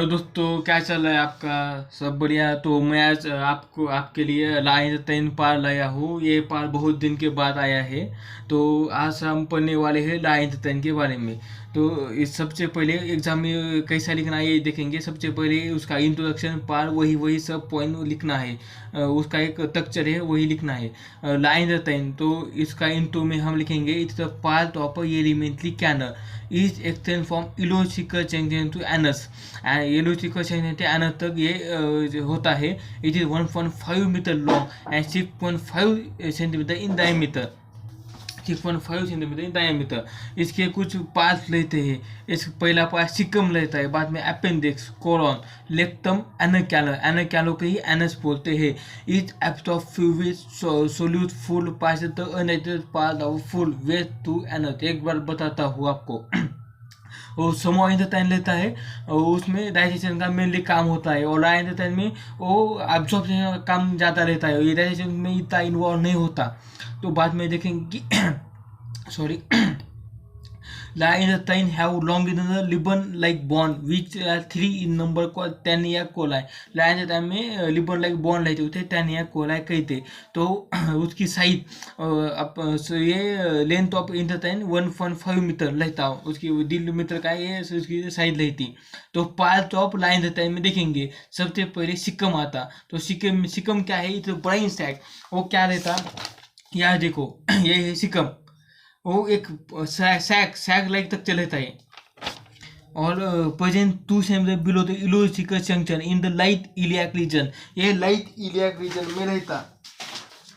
Hello दोस्तों, क्या चल रहा है आपका? सब बढ़िया। तो मैं आज आपको आपके लिए लाइन तीन पार लाया हूँ। ये पार बहुत दिन के बाद आया है। तो आज हम पढ़ने वाले हैं लाइन तीन के बारे में। तो इस सबसे पहले एग्जाम में कैसा लिखना है ये देखेंगे। सबसे पहले उसका इंट्रोडक्शन पार वही सब पॉइंट लिखना है। उसका एक स्ट्रक्चर है वही लिखना है। लाइन तीन तो इसका इंट्रो में हम लिखेंगे it's the part of alimentary canal is extend from ileocecal junction to anus. Ileocecal junction to anus तक ये जो होता है। It is 1.5 metre long and 6.5 centimetre in diameter. 6.5 centimetre in diameter. इसके कुछ पार्ट लेते हैं। इस पहला पार्ट सिकम लेता है, बाद में appendix, colon, rectum, anal canal. Anal canal के ही एनस बोलते हैं। Is absorb fluid solute food pass the undigested part of food waste to anus. एक बार बताता हूँ आपको। वो समो इंटरटेन लेता है और उसमें डाइजेशन का मेनली काम होता है। और लाइन इंटरटेन में वो एब्जॉर्प्शन का काम ज़्यादा रहता है, ये डाइजेशन में इतना इन्वॉल्व नहीं होता। तो बाद में देखेंगे कि sorry Lions have longitudinal ribbon-like bond which are 3 in number called Tania coli। Lions में रिबन लाइक बॉन्ड रहते होते टैनिया कोलाई कहते। तो उसकी साइज ये लेंथ ऑफ इंटरटेन 1.5 मीटर रहता। उसकी 1.5 मीटर का ये उसकी साइज रहती। तो पार्ट ऑफ लाइन इंटरटेन में देखेंगे सबसे पहले सिकम आता। तो सिकम क्या है? It's brain sac. वो क्या रहता, यार देखो ये है सिकम। वो एक सैक लाइक तक चलता है और present 2 centimetre below the ileocecal junction in the right iliac region. ये लाइट इलियाक रीजन में रहता।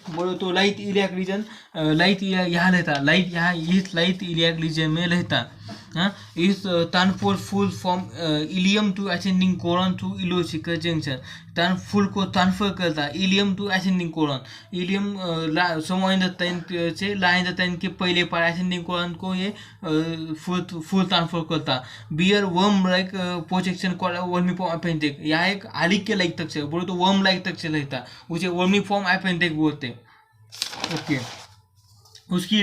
बोलो तो लाइट इलियाक रीजन, लाइट यहाँ रहता। लाइट यहाँ इस लाइट इलियाक रीजन में रहता। हाँ, इस transfer food from ileum to ascending colon to ileocecal junction. Food को ट्रांसफर करता ileum to ascending colon. Ileum समोइंदतन से लाइंदतन के पहले पर असेंडिंग कोलन को ये फुल ट्रांसफर करता। Bear worm like projection vermiform appendix. यहाँ एक आलिक के लाइक तक से बोलो तो वर्म लाइक तक से रहता, उसे वर्मीफॉर्म अपेंडिक्स बोलते। ओके, उसकी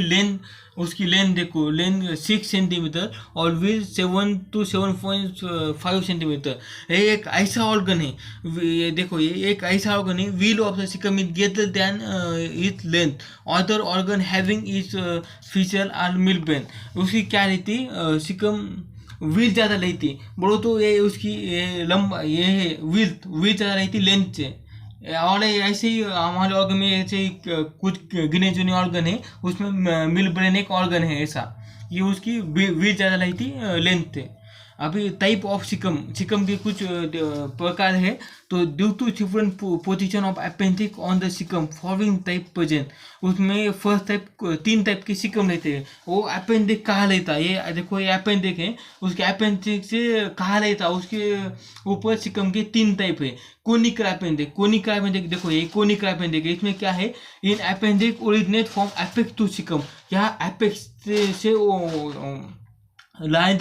लेंथ देखो, लेंथ 6 सेंटीमीटर और विथ 7 to 7.5 सेंटीमीटर। ये एक ऐसा ऑर्गन है, ये देखो ये एक ऐसा ऑर्गन है। Wheel of the caecum is greater than its length. Other organ having its feature are milk been. उसकी क्या रहती, सिकम व्हील ज़्यादा रहती। बोलो तो ये उसकी लंबा ये व्हील ज़्यादा रहती लेंथ से। और ऐसे ही हमारे ऑर्गन में ऐसे ही कुछ गिने चुने ऑर्गन है, उसमें मिल ब्रेन एक ऑर्गन है ऐसा। ये उसकी वीट ज़्यादा रहती लेंथ थे। अभी टाइप ऑफ सिकम के कुछ प्रकार है। तो due to different position of appendix on the caecum following type present. उसमें फर्स्ट टाइप 3 टाइप के सिकम रहते हैं। वो अपेंडिक्स कहाँ रहता है, ये देखो ये अपेंडिक्स है, उसके अपेंडिक्स से कहाँ रहता, उसके ऊपर सिकम के 3 टाइप है। कोनिकल अपेंडिक्स देखो ये कोनिकल अपेंडिक्स। इसमें क्या है, in appendix originate from apex to caecum. यहाँ अपेक्स से लाइन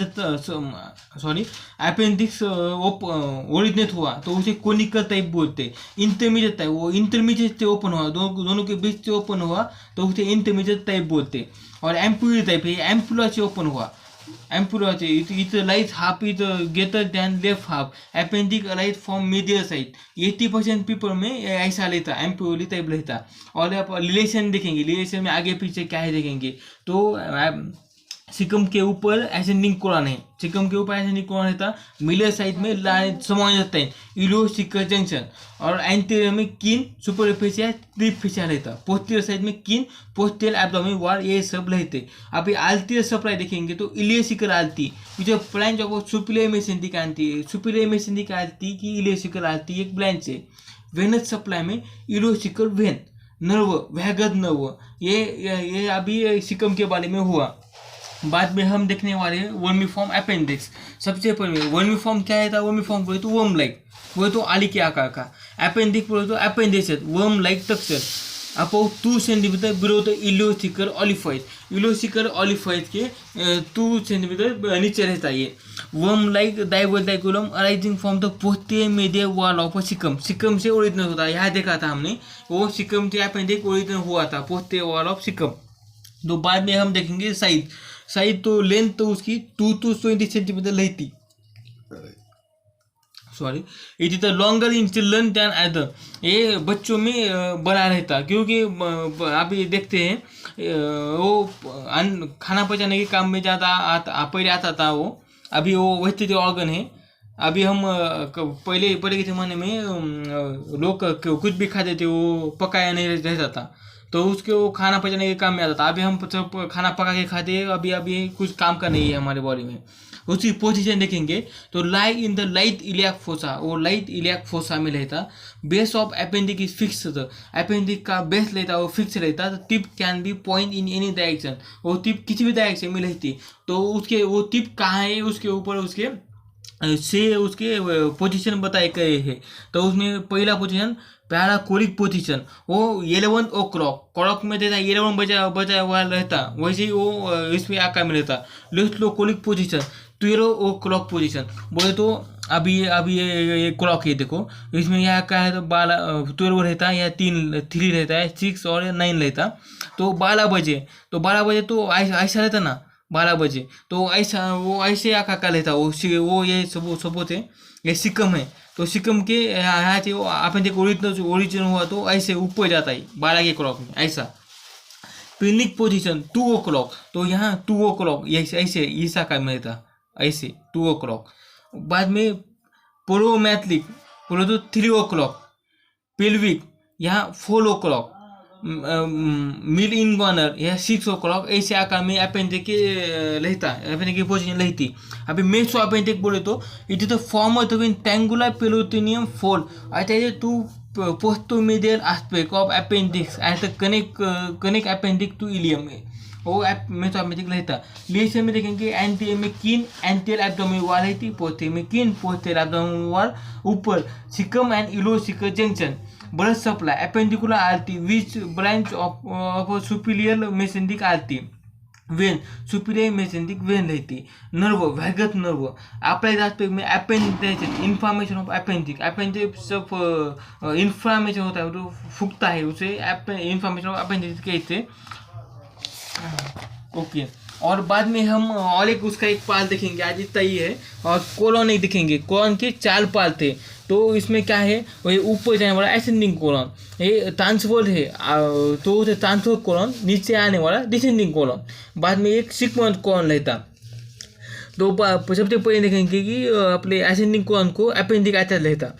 अपेंडिक्स ओरिजिनेट हुआ तो उसे कोनिकल टाइप बोलते। इंटरमीडिएट टाइप, वो इंटरमीडिएट से ओपन हुआ, दोनों के बीच से ओपन हुआ तो उसे इंटरमीडिएट टाइप बोलते। और एम्पुलर टाइप है, एम्पुलर से ओपन हुआ। एम्पुलर से it lies half is greater then left half. Appendix lies from medial side. 80% people में ऐसा लेता, एम्पुलर टाइप लेता। और आप रिलेशन देखेंगे, रिलेशन में आगे पीछे क्या है देखेंगे। तो सिकम के ऊपर एसेंडिंग कोलन है, सिकम के ऊपर एसेंडिंग कोलन रहता। मिडल साइड में लाइन समाया जाता है इलोसिकल जंक्शन। और एंटीरियर में किन, सुपरफिशियल, ट्रिपफिशियल रहता। पोस्टीरियर साइड में किन, पोस्टीरियर एब्डोमेन वॉल, ये सब रहते। अभी आल्टियर सप्लाई देखेंगे तो इलियोसिकल आल्टी जो ब्रांच ऑफ सुपीरियर मेसेंटिक आल्टी है। सुपीरियर मेसेंटिक आल्टी की इलियोसिकल आल्टी एक ब्रांच है। वेनस सप्लाई में इलोसिकल वेन, नर्व, वैगस नर्व। ये अभी सिकम के बारे में हुआ। बाद में हम देखने वाले हैं वर्मीफॉर्म अपेंडिक्स। सबसे पहले वर्मीफॉर्म क्या है था, वर्मीफॉर्म बोले तो वर्म लाइक, बोले तो आली के आकार का। अपेंडिक्स बोले तो appendices, worm like structure about 2 centimetre below the ileocecal orifice. Ileocecal orifice के 2 सेंटीमीटर नीचे रहता है। ये worm like diverticulum arising from the posterior medial wall of caecum. Caecum से ओरिजिनल होता है, यहाँ देखा था हमने, वो सिकम से अपेंडिक्स ओरिजिनल हुआ था पोस्टीरियर वॉल ऑफ सिकम। तो बाद में हम देखेंगे साइज तो लेंथ तो उसकी 2 to 20 सेंटीमीटर रहती। Sorry, it is the longer in children than other, ये बच्चों में बड़ा रहता, क्योंकि आप ये देखते हैं वो खाना पचाने के काम में ज़्यादा पहले आता था वो, अभी वो वैसे जो ऑर्गन है। अभी हम पहले के ज़माने में लोग कुछ भी खाते थे वो पकाया नहीं रहता था, तो उसके वो खाना पचाने के काम में आता था। अभी हम सब खाना पका के खाते हैं, अभी कुछ काम का नहीं है हमारे बॉडी में। उसकी पोजीशन देखेंगे तो lie in the right iliac fossa, वो लाइट इलियाक फोसा में रहता। Base of appendix is fix, appendix का बेस रहता वो फिक्स रहता। तो tip can be point in any direction, वो टिप किसी भी डायरेक्शन में रहती, तो उसके वो टिप कहाँ है उसके ऊपर उसके पोजीशन बताए गए हैं। तो उसमें पहला पोजीशन पैराकोलिक पोजीशन, वो 11 ओ क्लॉक में देता, 11 बजा हुआ रहता, वैसे ही वो इसमें आकार में रहता। लिस्टोकोलिक पोजीशन 12 ओ क्लॉक पोजीशन, बोले तो अभी ये क्लॉक है, देखो इसमें यहाँ क्या है, तो 12 रहता है, या 3 रहता है, 6 और 9 रहता। तो 12 बजे तो ऐसा रहता ना, 12 बजे तो ऐसा वो ऐसे आका का लेता वो ये सपोज है ये सिक्कम है, तो सिक्कम के यहाँ से वो अपन देखो ओरिजिन हुआ तो ऐसे ऊपर जाता है 12 के क्लॉक में ऐसा। पिनिक पोजीशन 2 ओ क्लॉक, तो यहाँ 2 ओ क्लॉक ऐसे ईसा का में रहता ऐसे 2 ओ क्लॉक। बाद में पोलोमैथलिक बोलो तो 3 ओ क्लॉक। पेल्विक यहाँ 4 ओ क्लॉक। मिड इन कॉर्नर यह 6 ओ क्लॉक, ऐसे आकार में अपेंडिक रहता, अपेंडिक की पोजीशन रहती। अभी मेसो अपेंडिक बोले तो it is the form of triangular peritoneum fold, अच्छा to posteromedial aspect of appendix at the connect appendix to ileum, वो मेसो अपेंडिक रहता। लिएशन में देखेंगे एंटीरियर में कीन, एंटीरियर एब्डोमिनल वॉल रहती, पोस्टीरियर में कीन, पोस्टीरियर एब्डोमिनल वॉल, ऊपर caecum and ileocecal junction. Blood supply appendicular artery which branch of superior mesenteric artery, vein superior mesenteric vein रहती। Nerve vagus nerve applied aspect में appendix, inflammation of appendix, appendix of inflammation होता है तो फूकता है उसे inflammation of appendix कहते। Okay, और बाद में हम और एक उसका एक पाल देखेंगे, आज इतना ही है। और कोलन एक देखेंगे, कोलन के 4 पाल थे, तो इसमें क्या है वही ऊपर जाने वाला असेंडिंग कोलन, ये ट्रांसवर्स है, तो ट्रांसवर्स कोलन, नीचे आने वाला डिसेंडिंग कोलन। बाद में एक सिग्मोइड कोलन रहता। तो सबसे पहले देखेंगे कि अपने असेंडिंग कोलन को अपेंडिक आता रहता।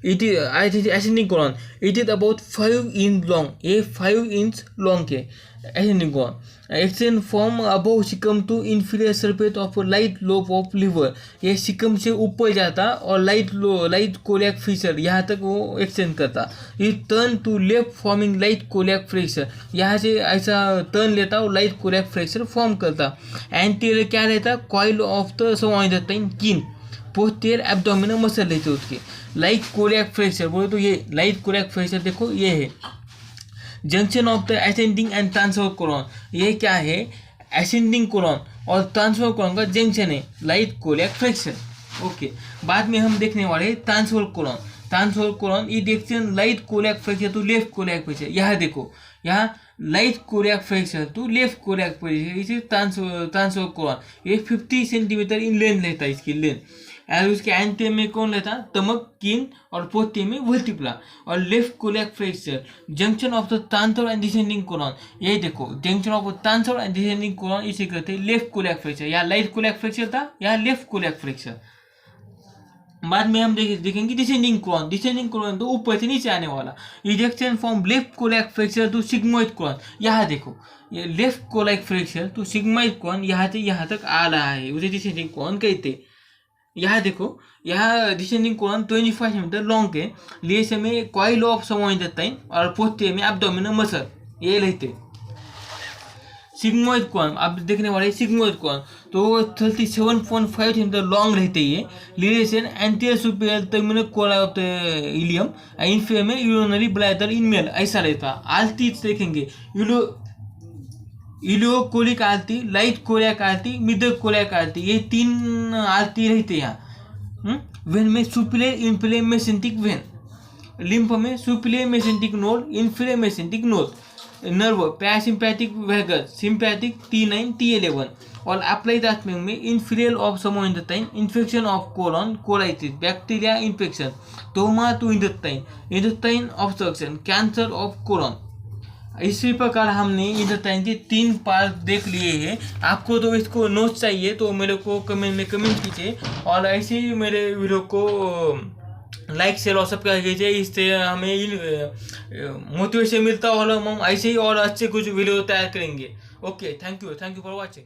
It is ascending colon, it is about 5 inch long, ये 5 इंच लॉन्ग के ascending colon. Extend from above caecum to inferior surface of light lobe of liver, ये सिकम से ऊपर जाता और लाइट कोलियक फिशर यहाँ तक वो एक्सटेंड करता। ये turn to left forming right colic flexure, यहाँ से ऐसा टर्न लेता और लाइट कोलियक फ्रैक्चर फॉर्म करता। एंटीरियर क्या रहता, कॉइल ऑफ द समाइन कीन, पोस्टीरियर एब्डोमिनल मसल रहते उसके। लाइट कोलियक फ्रैक्चर बोले तो ये लाइट कोलियक फ्रैक्चर देखो ये है। Junction of the ascending and transverse colon, ये क्या है असेंडिंग कोलन और ट्रांसफर कोलन का जंक्शन है लाइट कोलियक फ्रैक्चर। ओके, बाद में हम देखने वाले ट्रांसफर कोलन। ट्रांसफर कोलन ये direction right colic flexure to left colic flexure, यहाँ देखो यहाँ right colic flexure to left colic flexure, इसे ट्रांसफर कोलन। ये 50 सेंटीमीटर इन लेंथ रहता है इसकी लेंथ। और उसके एंटीरियर में कौन रहता, तमक, कीन, और पोस्टीरियर में वर्टिब्रा। और left colic flexure junction of the transverse and descending colon, ये देखो junction of transverse and descending colon, इसे कहते हैं लेफ्ट कोलियक फ्रैक्चर। यहाँ लाइट कोलियक फ्रैक्चर था, यहाँ लेफ्ट कोलियक फ्रैक्चर। बाद में हम देखेंगे डिसेंडिंग कोलन। डिसेंडिंग कोलन तो ऊपर से नीचे आने वाला। Ejection from left colic flexure to sigmoid colon, यहाँ देखो ये left colic flexure to sigmoid colon यहाँ से यहाँ तक आ रहा है, उसे डिसेंडिंग कोलन कहते। यहाँ देखो यहाँ डिसेंडिंग कोलन 25 सेंटीमीटर लॉन्ग के लिए समय कॉइल ऑफ समाइन और पोस्टीरियर में एब्डोमिनल मसल ये रहते। सिग्मोइड कोलन आप देखने वाले सिग्मोइड कोलन तो 37.5 सेंटीमीटर लॉन्ग रहते हैं। Relation anterior superior terminal coil of the ileum, inferior में यूरिनरी ब्लैडर इन मेल ऐसा रहता। आल्टी देखेंगे ileocolic artery, right colic artery, middle colic artery, ये 3 आरती रहते हैं यहाँ। वेन में superior inferior mesenteric vein, lymph में superior mesenteric node, inferior mesenteric node. nerve parasympathetic vagus sympathetic T9 T11 or apply the aspirin में in failure of some intestine infection of colon colitis bacteria infection stoma to intestine obstruction cancer of colon। इसी प्रकार हमने intestine के 3 part देख लिए हैं। आपको तो इसको नोट्स चाहिए तो मेरे को कमेंट में कमेंट कीजिए और ऐसे ही मेरे वीडियो को लाइक शेयर और सब्सक्राइब कीजिए। इससे हमें मोटिवेशन मिलता है और हम ऐसे ही और अच्छे कुछ वीडियो तैयार करेंगे। Okay, thank you for watching.